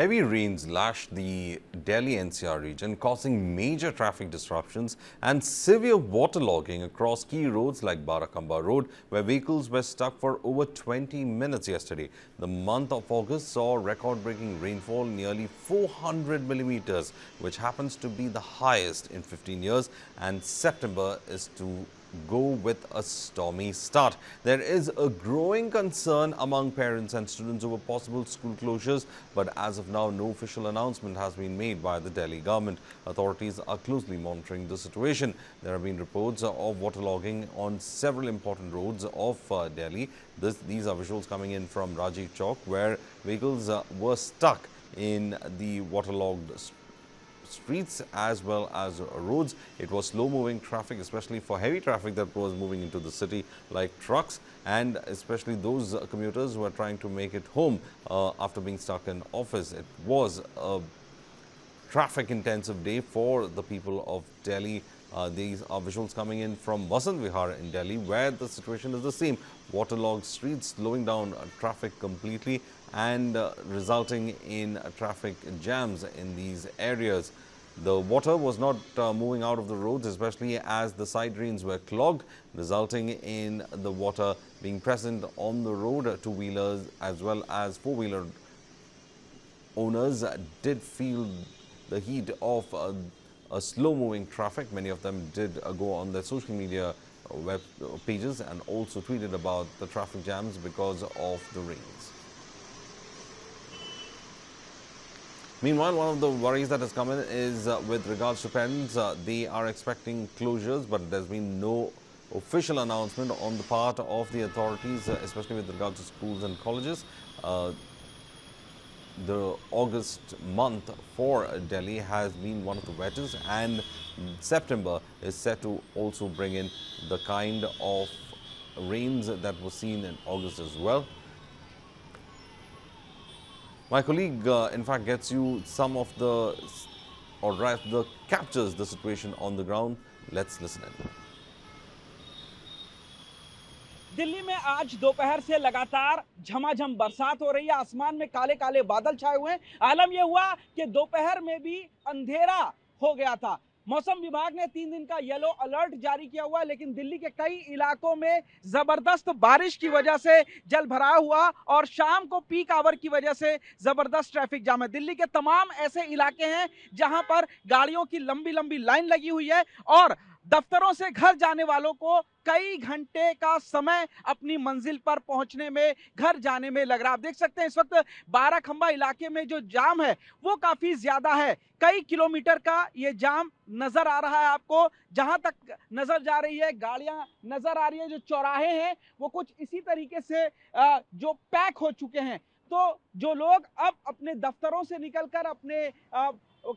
Heavy rains lashed the Delhi NCR region, causing major traffic disruptions and severe waterlogging across key roads like Barakhamba Road, where vehicles were stuck for over 20 minutes yesterday. The month of August saw record-breaking rainfall, nearly 400 millimeters, which happens to be the highest in 15 years, and September is to go with a stormy start. There is a growing concern among parents and students over possible school closures, but as of now, no official announcement has been made by the Delhi government. Authorities are closely monitoring the situation. There have been reports of waterlogging on several important roads of Delhi. These are visuals coming in from Rajiv Chowk, where vehicles were stuck in the waterlogged streets as well as roads. It was slow-moving traffic, especially for heavy traffic that was moving into the city, like trucks, and especially those commuters who are trying to make it home after being stuck in office. It was a traffic-intensive day for the people of Delhi. These are visuals coming in from Vasant Vihar in Delhi, where the situation is the same. Waterlogged streets slowing down traffic completely and resulting in traffic jams in these areas. The water was not moving out of the roads, especially as the side drains were clogged, resulting in the water being present on the road. Two-wheelers as well as four-wheeler owners did feel the heat of a slow-moving traffic. Many of them did go on their social media web pages and also tweeted about the traffic jams because of the rains. Meanwhile, one of the worries that has come in is with regards to parents. They are expecting closures, but there's been no official announcement on the part of the authorities, especially with regards to schools and colleges. The August month for Delhi has been one of the wettest, and September is set to also bring in the kind of rains that were seen in August as well. My colleague, in fact, gets you some of the, or rather captures the situation on the ground. Let's listen in. Delhi में आज दोपहर से लगातार झमाझम बरसात हो रही है। आसमान में काले काले बादल छाए हुए हैं। आलम यह हुआ कि दोपहर में भी अंधेरा हो गया था। मौसम विभाग ने 3 दिन का येलो अलर्ट जारी किया हुआ है, लेकिन दिल्ली के कई इलाकों में जबरदस्त बारिश की वजह से जल भराव हुआ और शाम को पीक आवर की वजह से जबरदस्त ट्रैफिक जाम है। दिल्ली के तमाम ऐसे इलाके हैं जहां पर गाड़ियों की लंबी लंबी लाइन लगी हुई है और दफ्तरों से घर जाने वालों को कई घंटे का समय अपनी मंजिल पर पहुंचने में, घर जाने में लग रहा है। आप देख सकते हैं इस वक्त बाराखंबा इलाके में जो जाम है वो काफी ज्यादा है। कई किलोमीटर का ये जाम नजर आ रहा है आपको। जहां तक नजर जा रही है, गाड़ियां नजर आ रही है, जो चौराहे हैं वो कुछ इसी तरीके से जो पैक हो चुके हैं। तो जो लोग अब अपने दफ्तरों से निकलकर, अपने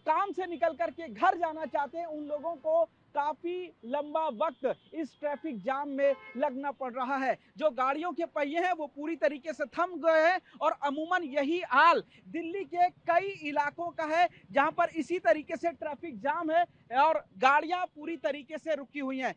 काम से निकल करके घर जाना चाहते हैं, उन लोगों को काफी लंबा वक्त इस ट्रैफिक जाम में लगना पड़ रहा है। जो गाड़ियों के पहिए हैं वो पूरी तरीके से थम गए हैं और अमूमन यही हाल दिल्ली के कई इलाकों का है, जहां पर इसी तरीके से ट्रैफिक जाम है और गाड़ियां पूरी तरीके से रुकी हुई हैं।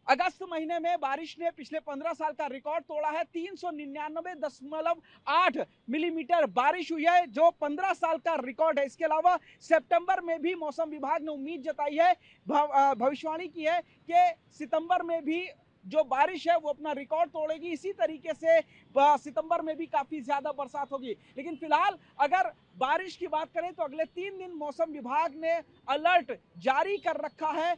अगस्त महीने में बारिश ने पिछले 15 साल का रिकॉर्ड तोड़ा है। 399.8 मिलीमीटर बारिश हुई है, जो 15 साल का रिकॉर्ड है। इसके अलावा सितंबर में भी मौसम विभाग ने उम्मीद जताई है, भविष्यवाणी की है कि सितंबर में भी जो बारिश है वो अपना रिकॉर्ड तोड़ेगी। इसी तरीके से सितंबर में भी काफी ज्यादा बरसात होगी। लेकिन फिलहाल अगर बारिश की बात करें तो अगले 3 दिन मौसम विभाग ने अलर्ट जारी कर रखा है।